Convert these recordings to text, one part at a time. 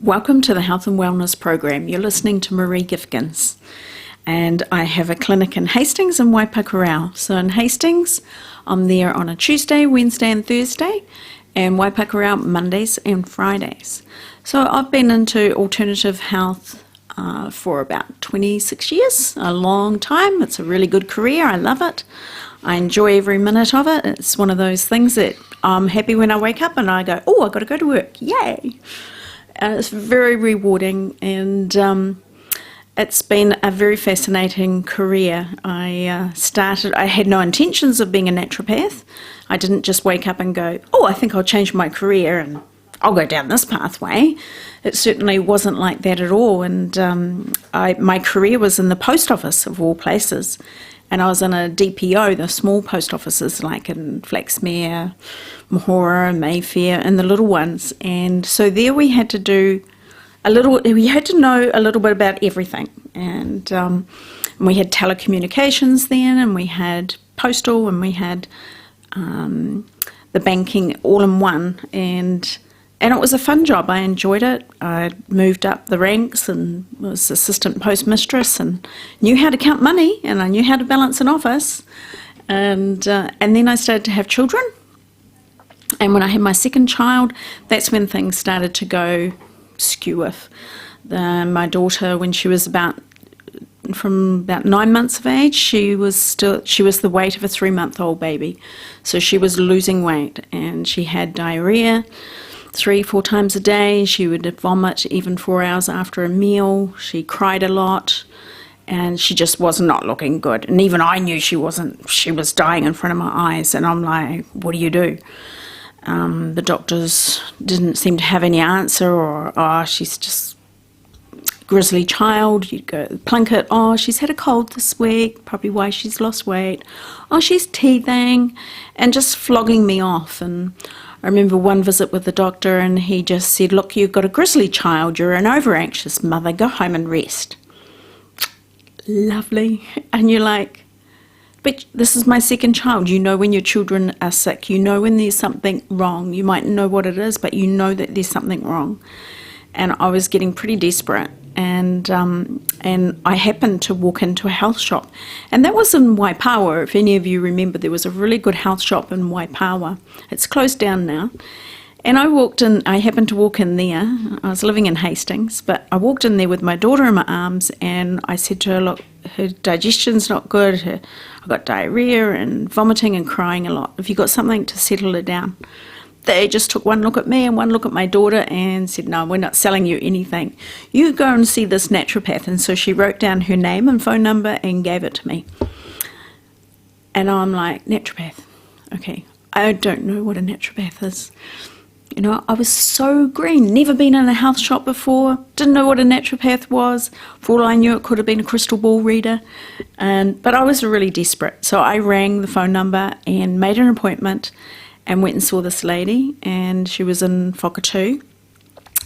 Welcome to the Health and Wellness Program. You're listening to Maree Gifkins, and I have a clinic in Hastings and Waipakarau. So in Hastings, I'm there on a Tuesday, Wednesday and Thursday, and Waipakarau Mondays and Fridays. So I've been into alternative health for about 26 years, a long time. It's a really good career. I love it. I enjoy every minute of it. It's one of those things that I'm happy when I wake up and I go, oh, I've got to go to work. Yay! It's very rewarding, and it's been a very fascinating career. I had no intentions of being a naturopath. I didn't just wake up and go, oh, I think I'll change my career and I'll go down this pathway. It certainly wasn't like that at all. And my career was in the post office, of all places. And I was in a DPO, the small post offices like in Flaxmere, Mahora, Mayfair, and the little ones. And so there we had to know a little bit about everything. And we had telecommunications then, and we had postal, and we had the banking all in one. And it was a fun job. I enjoyed it. I moved up the ranks and was assistant postmistress and knew how to count money, and I knew how to balance an office. And then I started to have children. And when I had my second child, that's when things started to go skew. My daughter, when she was about 9 months of age, she was the weight of a 3-month-old baby. So she was losing weight, and she had diarrhea 3-4 times a day. She would vomit even 4 hours after a meal. She cried a lot, and she just was not looking good. And even I knew she wasn't. She was dying in front of my eyes, and I'm like, what do you do? The doctors didn't seem to have any answer, or, oh, she's just a grizzly child. You'd go Plunkett, oh, she's had a cold this week, probably why she's lost weight. Oh, she's teething, and just flogging me off. And I remember one visit with the doctor, and he just said, look, you've got a grizzly child, you're an over-anxious mother, go home and rest. Lovely. And you're like, but this is my second child. You know when your children are sick, you know when there's something wrong. You might know what it is, but you know that there's something wrong. And I was getting pretty desperate, and I happened to walk into a health shop, and that was in Waipawa. If any of you remember, there was a really good health shop in Waipawa. It's closed down now. And I happened to walk in there. I was living in Hastings, but I walked in there with my daughter in my arms, and I said to her, look, her digestion's not good. I've got diarrhea and vomiting and crying a lot. Have you got something to settle her down? They just took one look at me and one look at my daughter and said, no, we're not selling you anything. You go and see this naturopath. And so she wrote down her name and phone number and gave it to me. And I'm like, naturopath? Okay, I don't know what a naturopath is. You know, I was so green, never been in a health shop before, didn't know what a naturopath was. For all I knew, it could have been a crystal ball reader. But I was really desperate. So I rang the phone number and made an appointment and went and saw this lady, and she was in Whakatū,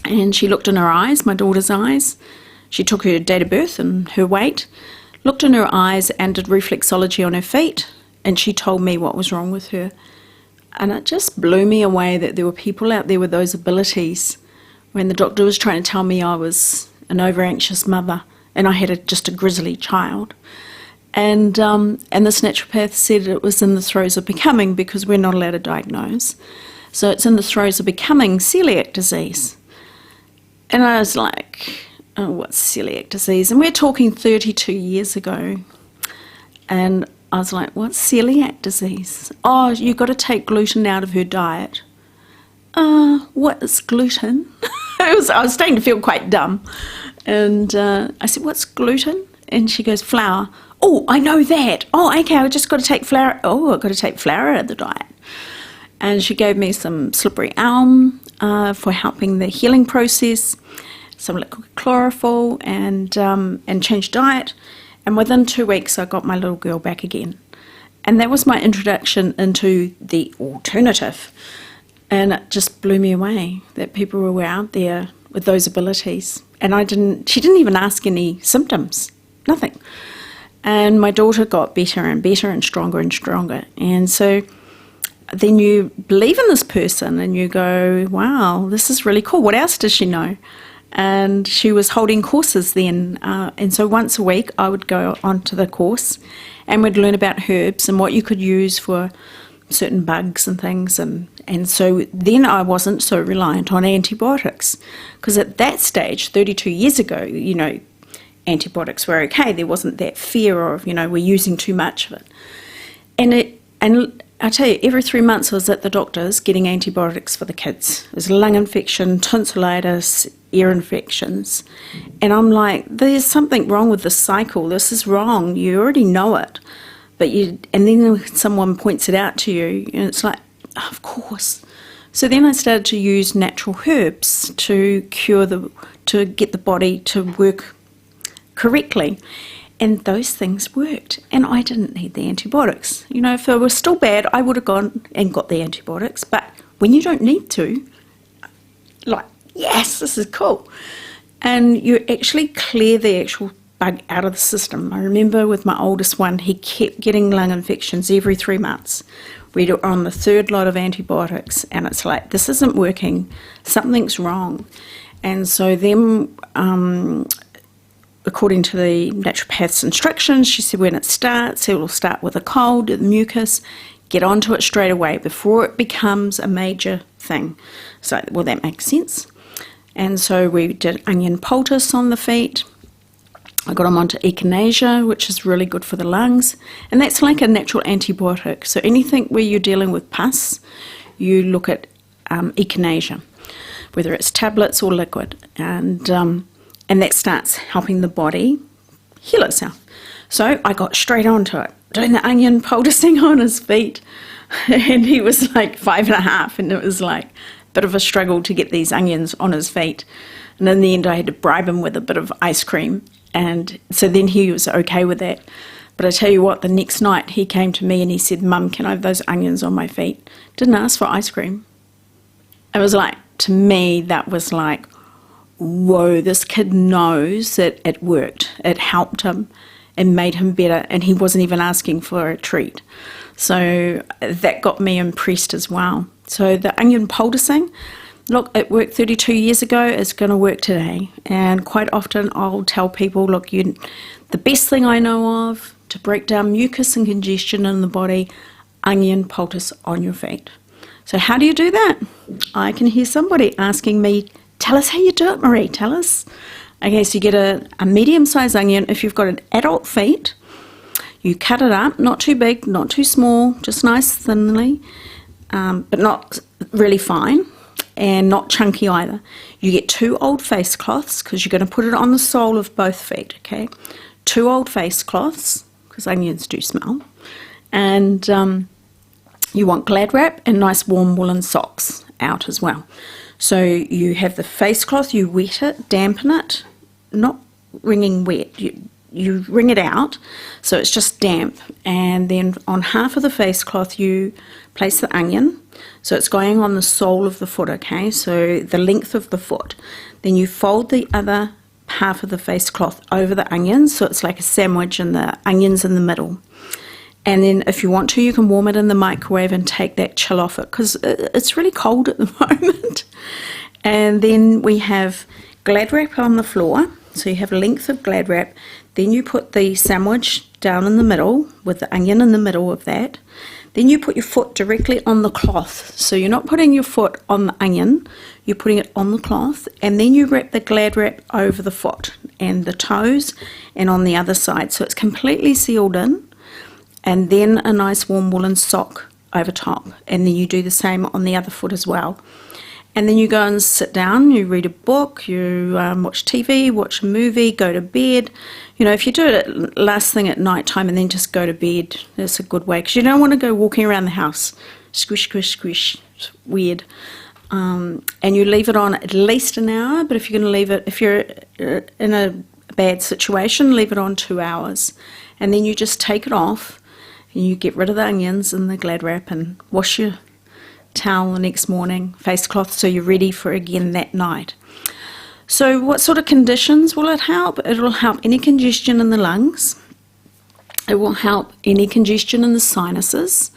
and she looked in her eyes, my daughter's eyes. She took her date of birth and her weight, looked in her eyes and did reflexology on her feet, and she told me what was wrong with her. And it just blew me away that there were people out there with those abilities when the doctor was trying to tell me I was an over-anxious mother and I had just a grizzly child. And this naturopath said it was in the throes of becoming, because we're not allowed to diagnose. So it's in the throes of becoming celiac disease. And I was like, oh, what's celiac disease? And we're talking 32 years ago. And I was like, what's celiac disease? Oh, you've got to take gluten out of her diet. What is gluten? I was starting to feel quite dumb. And I said, what's gluten? And she goes, flour. Oh, I know that. Oh, okay, I just got to take flour. Oh, I've got to take flour out of the diet. And she gave me some slippery elm for helping the healing process, some liquid chlorophyll, and changed diet. And within 2 weeks, I got my little girl back again. And that was my introduction into the alternative. And it just blew me away that people were out there with those abilities. And she didn't even ask any symptoms, nothing. And my daughter got better and better and stronger and stronger. And so then you believe in this person and you go, wow, this is really cool. What else does she know? And she was holding courses then. And so once a week I would go onto the course and we'd learn about herbs and what you could use for certain bugs and things. And so then I wasn't so reliant on antibiotics. Because at that stage, 32 years ago, you know, antibiotics were okay. There wasn't that fear of, you know, we're using too much of it. And I tell you, every 3 months I was at the doctor's getting antibiotics for the kids. It was lung infection, tonsillitis, ear infections. And I'm like, there's something wrong with this cycle. This is wrong. You already know it. And then someone points it out to you, and it's like, oh, of course. So then I started to use natural herbs to get the body to work correctly. And those things worked, and I didn't need the antibiotics. You know, if it was still bad, I would have gone and got the antibiotics. But when you don't need to, like, yes, this is cool. And you actually clear the actual bug out of the system. I remember with my oldest one, he kept getting lung infections every 3 months. We were on the third lot of antibiotics, and it's like, this isn't working. Something's wrong. And so then, according to the naturopath's instructions, she said when it starts, it will start with a cold, the mucus, get onto it straight away before it becomes a major thing. So, well, that makes sense. And so we did onion poultice on the feet. I got them onto echinacea, which is really good for the lungs. And that's like a natural antibiotic. So anything where you're dealing with pus, you look at echinacea, whether it's tablets or liquid. And that starts helping the body heal itself. So I got straight onto it, doing the onion poulticing on his feet. And he was like 5.5, and it was like a bit of a struggle to get these onions on his feet. And in the end, I had to bribe him with a bit of ice cream. And so then he was okay with that. But I tell you what, the next night he came to me and he said, Mum, can I have those onions on my feet? Didn't ask for ice cream. It was like, to me, that was like, whoa, this kid knows that it worked. It helped him and made him better, and he wasn't even asking for a treat. So that got me impressed as well. So the onion poulticing, look, it worked 32 years ago, it's going to work today. And quite often I'll tell people, look, the best thing I know of to break down mucus and congestion in the body, onion poultice on your feet. So how do you do that? I can hear somebody asking me, tell us how you do it, Maree, tell us. Okay, so you get a medium-sized onion. If you've got an adult feet, you cut it up, not too big, not too small, just nice thinly, but not really fine and not chunky either. You get 2 old face cloths because you're going to put it on the sole of both feet, okay? 2 old face cloths because onions do smell. And you want Glad wrap and nice warm woolen socks out as well. So you have the face cloth, you wet it, dampen it, not wringing wet, you wring it out so it's just damp, and then on half of the face cloth you place the onion, so it's going on the sole of the foot, okay, so the length of the foot. Then you fold the other half of the face cloth over the onions, so it's like a sandwich and the onions in the middle. And then if you want to, you can warm it in the microwave and take that chill off it, because it's really cold at the moment. And then we have Glad wrap on the floor. So you have a length of Glad wrap. Then you put the sandwich down in the middle with the onion in the middle of that. Then you put your foot directly on the cloth. So you're not putting your foot on the onion, you're putting it on the cloth. And then you wrap the Glad wrap over the foot and the toes and on the other side. So it's completely sealed in. And then a nice warm woolen sock over top, and then you do the same on the other foot as well. And then you go and sit down, you read a book, you watch TV, watch a movie, go to bed. You know, if you do it last thing at night time and then just go to bed, that's a good way, because you don't want to go walking around the house, squish, squish, squish, it's weird. And you leave it on at least an hour, but if you're going to leave it, if you're in a bad situation, leave it on 2 hours. And then you just take it off. And you get rid of the onions and the Glad wrap and wash your towel the next morning, face cloth, so you're ready for again that night. So what sort of conditions will it help? It will help any congestion in the lungs. It will help any congestion in the sinuses,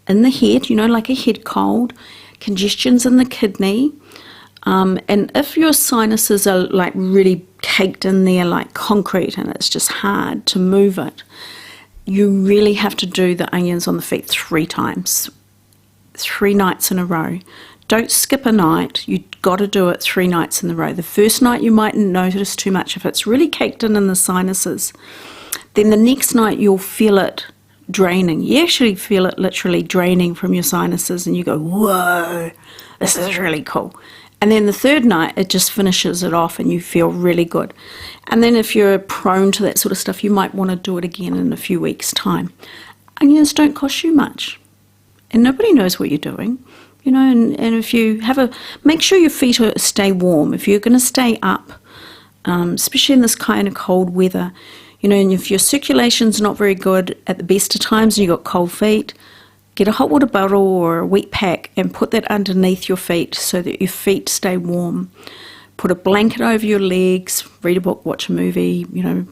in the head, you know, like a head cold, congestions in the kidney, And if your sinuses are like really caked in there like concrete and it's just hard to move it, you really have to do the onions on the feet 3 times, 3 nights in a row. Don't skip a night. You've got to do it 3 nights in a row. The first night you mightn't notice too much if it's really caked in the sinuses. Then the next night you'll feel it draining. You actually feel it literally draining from your sinuses and you go, whoa, this is really cool. And then the third night it just finishes it off and you feel really good. And then if you're prone to that sort of stuff, you might want to do it again in a few weeks' time. Onions don't cost you much and nobody knows what you're doing. You know, and if you make sure your feet stay warm. If you're going to stay up, especially in this kind of cold weather, you know, and if your circulation's not very good at the best of times and you've got cold feet, get a hot water bottle or a wet pack and put that underneath your feet so that your feet stay warm. Put a blanket over your legs, read a book, watch a movie, you know,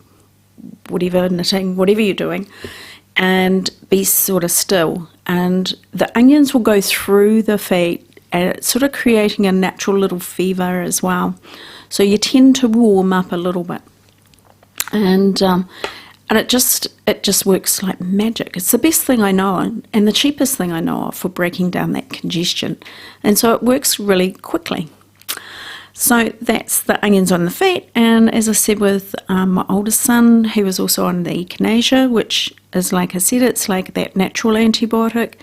whatever, knitting, whatever you're doing, and be sort of still. And the onions will go through the feet and it's sort of creating a natural little fever as well. So you tend to warm up a little bit. And it just works like magic. It's the best thing I know and the cheapest thing I know of for breaking down that congestion. And so it works really quickly. So that's the onions on the feet. And as I said with my oldest son, he was also on the echinacea, which is, like I said, it's like that natural antibiotic.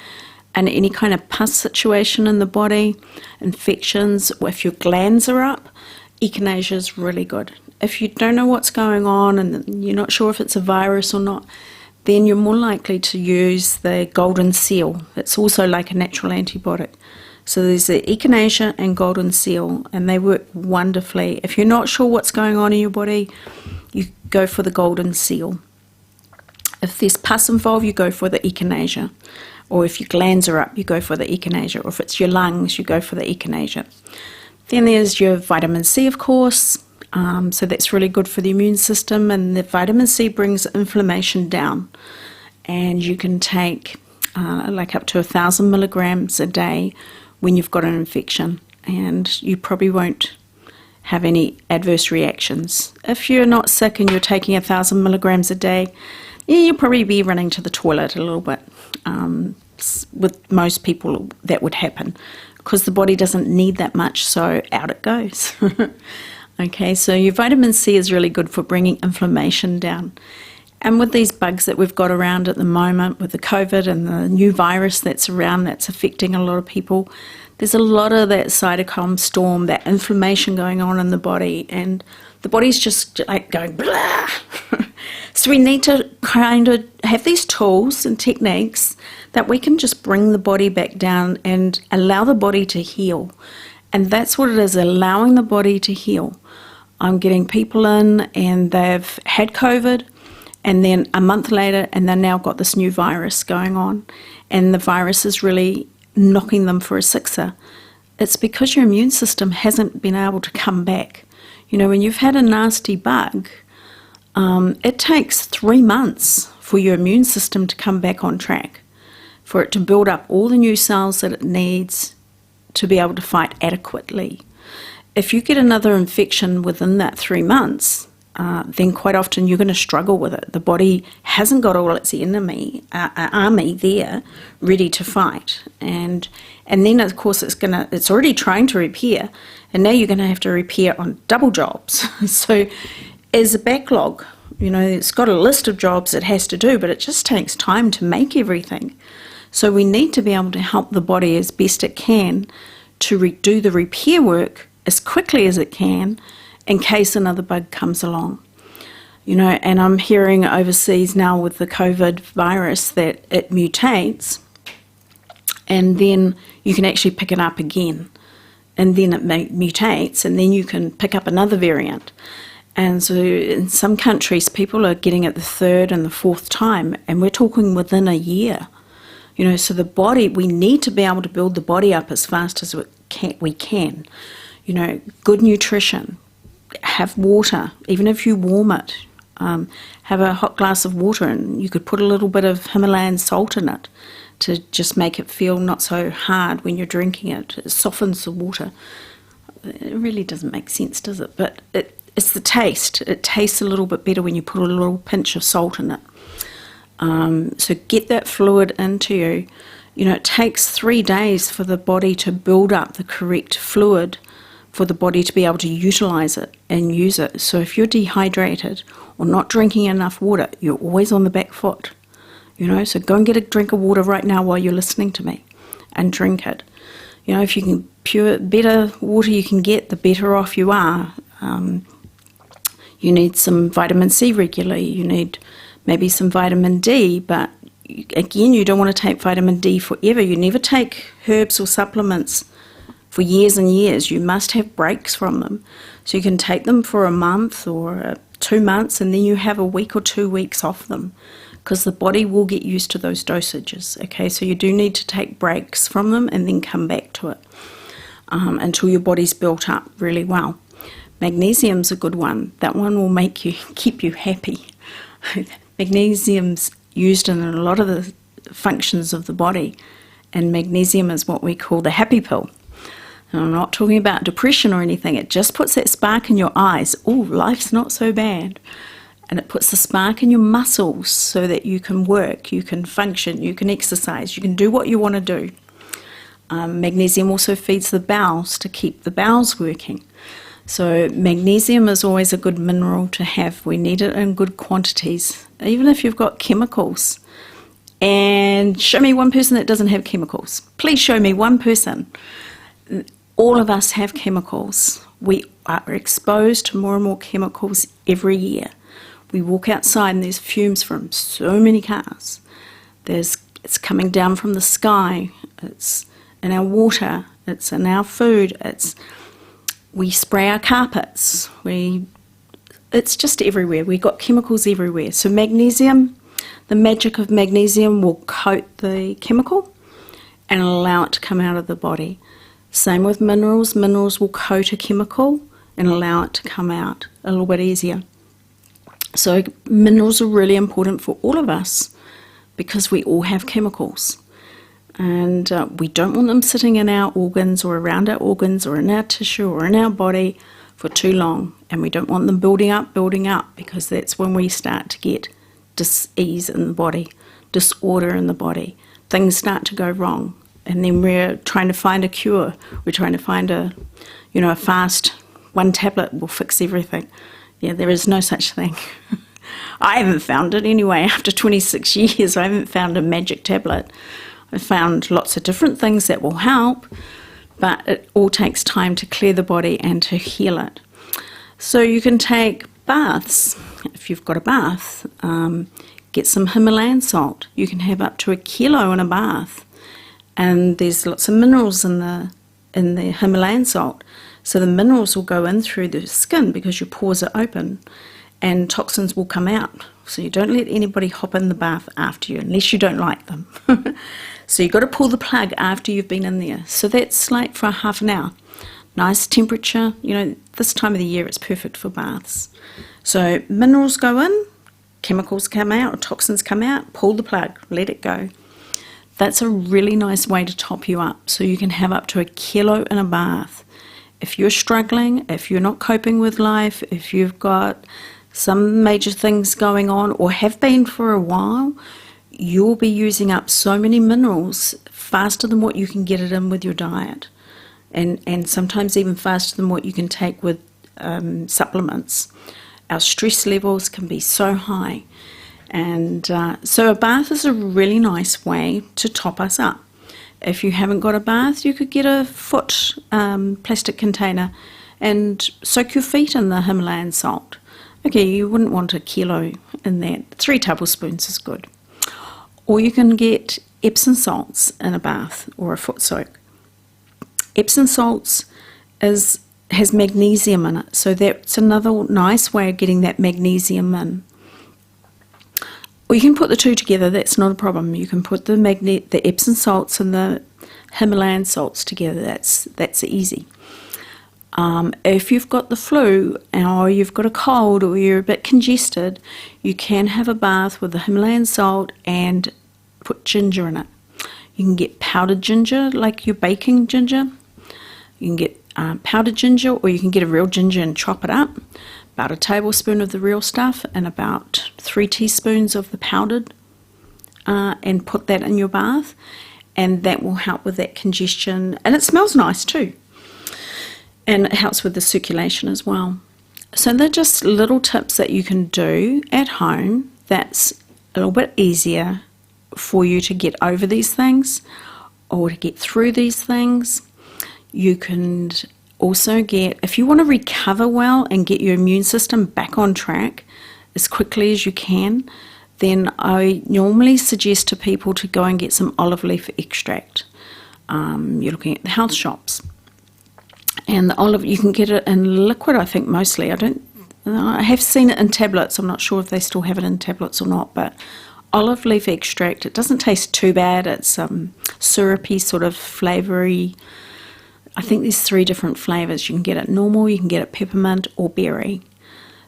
And any kind of pus situation in the body, infections, or if your glands are up, echinacea is really good. If you don't know what's going on and you're not sure if it's a virus or not, then you're more likely to use the golden seal. It's also like a natural antibiotic. So there's the echinacea and golden seal, and they work wonderfully. If you're not sure what's going on in your body, you go for the golden seal. If there's pus involved, you go for the echinacea. Or if your glands are up, you go for the echinacea. Or if it's your lungs, you go for the echinacea. Then there's your vitamin C, of course. So that's really good for the immune system, and the vitamin C brings inflammation down. And you can take like up to 1,000 milligrams a day when you've got an infection, and you probably won't have any adverse reactions. If you're not sick and you're taking 1,000 milligrams a day, yeah, you'll probably be running to the toilet a little bit. With most people that would happen because the body doesn't need that much, so out it goes. Okay, so your vitamin C is really good for bringing inflammation down. And with these bugs that we've got around at the moment, with the COVID and the new virus that's around that's affecting a lot of people, there's a lot of that cytokine storm, that inflammation going on in the body, and the body's just like going blah. So we need to kind of have these tools and techniques that we can just bring the body back down and allow the body to heal. And that's what it is, allowing the body to heal. I'm getting people in and they've had COVID, and then a month later and they've now got this new virus going on, and the virus is really knocking them for a sixer. It's because your immune system hasn't been able to come back. You know, when you've had a nasty bug, it takes 3 months for your immune system to come back on track, for it to build up all the new cells that it needs to be able to fight adequately. If you get another infection within that 3 months, then quite often you're going to struggle with it. The body hasn't got all its army there ready to fight, and then of course it's already trying to repair, and now you're going to have to repair on double jobs. So as a backlog, you know, it's got a list of jobs it has to do, but it just takes time to make everything. So we need to be able to help the body as best it can to do the repair work as quickly as it can in case another bug comes along. You know, and I'm hearing overseas now with the COVID virus that it mutates, and then you can actually pick it up again, and then it mutates, and then you can pick up another variant. And so in some countries, people are getting it the 3rd and the 4th time, and we're talking within a year. You know, so the body, we need to be able to build the body up as fast as we can. You know, good nutrition, have water, even if you warm it. Have a hot glass of water, and you could put a little bit of Himalayan salt in it to just make it feel not so hard when you're drinking it. It softens the water. It really doesn't make sense, does it? But it's the taste. It tastes a little bit better when you put a little pinch of salt in it. So get that fluid into you. You know, it takes 3 days for the body to build up the correct fluid for the body to be able to utilize it and use it. So if you're dehydrated or not drinking enough water, you're always on the back foot. You know, so go and get a drink of water right now while you're listening to me and drink it. You know, if you can better water you can get, the better off you are. You need some vitamin C regularly. You need maybe some vitamin D, but again, you don't want to take vitamin D forever. You never take herbs or supplements for years and years. You must have breaks from them. So you can take them for a month or 2 months, and then you have a week or 2 weeks off them, because the body will get used to those dosages. Okay, so you do need to take breaks from them and then come back to it until your body's built up really well. Magnesium's a good one. That one will keep you happy. Magnesium's used in a lot of the functions of the body, and magnesium is what we call the happy pill. And I'm not talking about depression or anything. It just puts that spark in your eyes. Oh, life's not so bad. And it puts the spark in your muscles so that you can work, you can function, you can exercise, you can do what you want to do. Magnesium also feeds the bowels to keep the bowels working. So magnesium is always a good mineral to have. We need it in good quantities, even if you've got chemicals. And show me one person that doesn't have chemicals. Please show me one person. All of us have chemicals. We are exposed to more and more chemicals every year. We walk outside and there's fumes from so many cars. It's coming down from the sky. It's in our water. It's in our food. We spray our carpets. It's just everywhere. We've got chemicals everywhere. So magnesium, the magic of magnesium will coat the chemical and allow it to come out of the body. Same with minerals. Minerals will coat a chemical and allow it to come out a little bit easier. So minerals are really important for all of us because we all have chemicals. And we don't want them sitting in our organs or around our organs or in our tissue or in our body for too long. And we don't want them building up, because that's when we start to get dis-ease in the body, disorder in the body. Things start to go wrong. And then we're trying to find a cure. We're trying to find a fast, one tablet will fix everything. Yeah, there is no such thing. I haven't found it anyway. After 26 years, I haven't found a magic tablet. I found lots of different things that will help, but it all takes time to clear the body and to heal it. So you can take baths. If you've got a bath, get some Himalayan salt. You can have up to 1 kilo in a bath. And there's lots of minerals in the Himalayan salt. So the minerals will go in through the skin because your pores are open and toxins will come out. So you don't let anybody hop in the bath after you unless you don't like them. So you've got to pull the plug after you've been in there. So that's like for half an hour. Nice temperature. This time of the year it's perfect for baths. So minerals go in, chemicals come out, or toxins come out, pull the plug, let it go. That's a really nice way to top you up. So you can have up to 1 kilo in a bath. If you're struggling, if you're not coping with life, if you've got some major things going on or have been for a while, you'll be using up so many minerals faster than what you can get it in with your diet. And sometimes even faster than what you can take with supplements. Our stress levels can be so high. And so a bath is a really nice way to top us up. If you haven't got a bath, you could get a foot plastic container and soak your feet in the Himalayan salt. Okay, you wouldn't want 1 kilo in that. 3 tablespoons is good. Or you can get Epsom salts in a bath or a foot soak. Epsom salts has magnesium in it, so that's another nice way of getting that magnesium in. Or you can put the two together, that's not a problem. You can put the Epsom salts and the Himalayan salts together, that's easy. If you've got the flu or you've got a cold or you're a bit congested, you can have a bath with the Himalayan salt and put ginger in it. You can get powdered ginger, like your baking ginger. You can get powdered ginger, or you can get a real ginger and chop it up. About a tablespoon of the real stuff and about 3 teaspoons of the powdered, and put that in your bath, and that will help with that congestion, and it smells nice too, and it helps with the circulation as well. So they're just little tips that you can do at home that's a little bit easier for you to get over these things or to get through these things. You can also get, if you want to recover well and get your immune system back on track as quickly as you can, then I normally suggest to people to go and get some olive leaf extract. You're looking at the health shops. And the olive, you can get it in liquid, I think, mostly. I have seen it in tablets. I'm not sure if they still have it in tablets or not, but olive leaf extract, it doesn't taste too bad. It's syrupy, sort of flavoury. I think there's 3 different flavours. You can get it normal, you can get it peppermint or berry.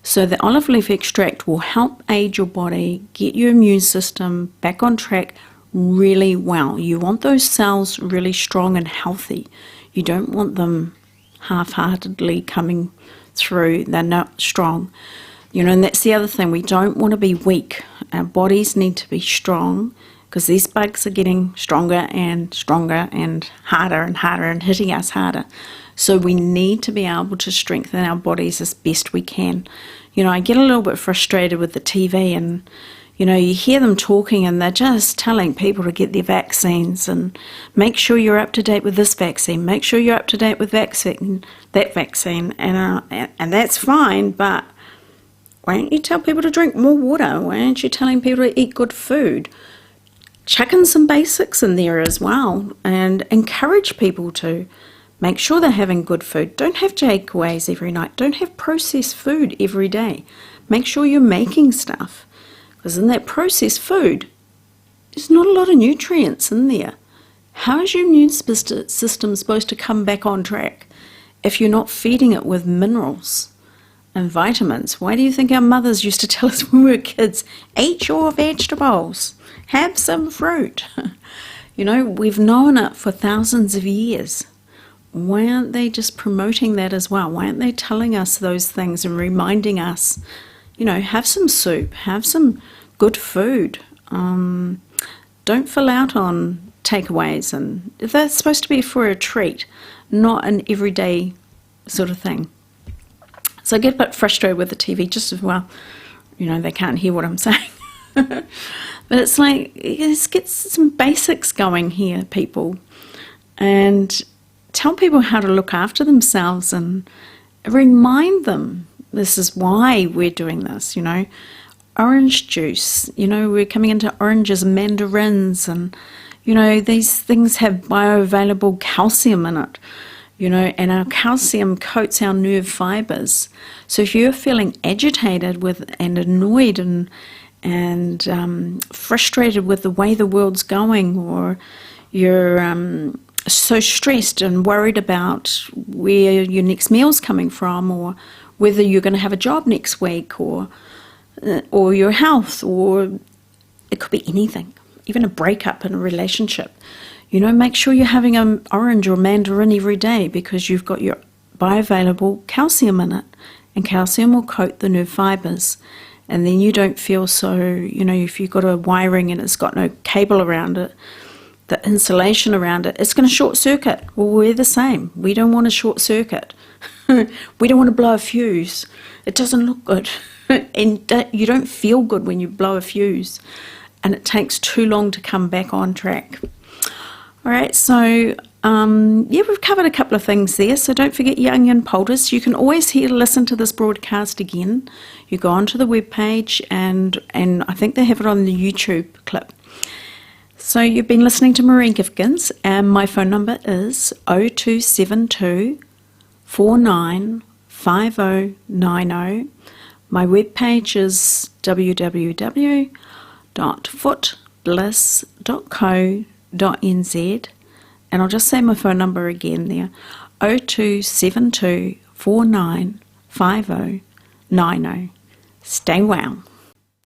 So the olive leaf extract will help aid your body, get your immune system back on track really well. You want those cells really strong and healthy. You don't want them half-heartedly coming through. They're not strong. And that's the other thing. We don't want to be weak. Our bodies need to be strong, because these bugs are getting stronger and stronger and harder and hitting us harder. So we need to be able to strengthen our bodies as best we can. I get a little bit frustrated with the TV, and you hear them talking and they're just telling people to get their vaccines and make sure you're up to date with this vaccine, make sure you're up to date with that vaccine, and that's fine, but why don't you tell people to drink more water? Why aren't you telling people to eat good food? Chuck in some basics in there as well, and encourage people to make sure they're having good food. Don't have takeaways every night. Don't have processed food every day. Make sure you're making stuff, because in that processed food, there's not a lot of nutrients in there. How is your immune system supposed to come back on track if you're not feeding it with minerals and vitamins? Why do you think our mothers used to tell us when we were kids, eat your vegetables, have some fruit? We've known it for thousands of years. Why aren't they just promoting that as well? Why aren't they telling us those things and reminding us, have some soup, have some good food. Don't fill out on takeaways, and they're supposed to be for a treat, not an everyday sort of thing. So I get a bit frustrated with the TV just as well. They can't hear what I'm saying. But it's like, let's get some basics going here, people. And tell people how to look after themselves and remind them this is why we're doing this, Orange juice, we're coming into oranges and mandarins, and, these things have bioavailable calcium in it, and our calcium coats our nerve fibers. So if you're feeling agitated and annoyed and frustrated with the way the world's going, or you're so stressed and worried about where your next meal's coming from, or whether you're going to have a job next week, or your health, or it could be anything, even a breakup in a relationship. Make sure you're having an orange or mandarin every day, because you've got your bioavailable calcium in it, and calcium will coat the nerve fibers, and then you don't feel so, if you've got a wiring and it's got no cable around it, the insulation around it, it's going to short circuit. Well, we're the same. We don't want to short circuit. We don't want to blow a fuse. It doesn't look good. And you don't feel good when you blow a fuse. And it takes too long to come back on track. All right, so we've covered a couple of things there. So don't forget your onion poultice. You can always listen to this broadcast again. You go onto the webpage, and I think they have it on the YouTube clip. So you've been listening to Maree Gifkins, and my phone number is 0272 495090. My webpage is www.footbliss.co.nz, and I'll just say my phone number again there, 0272 495090. Stay well.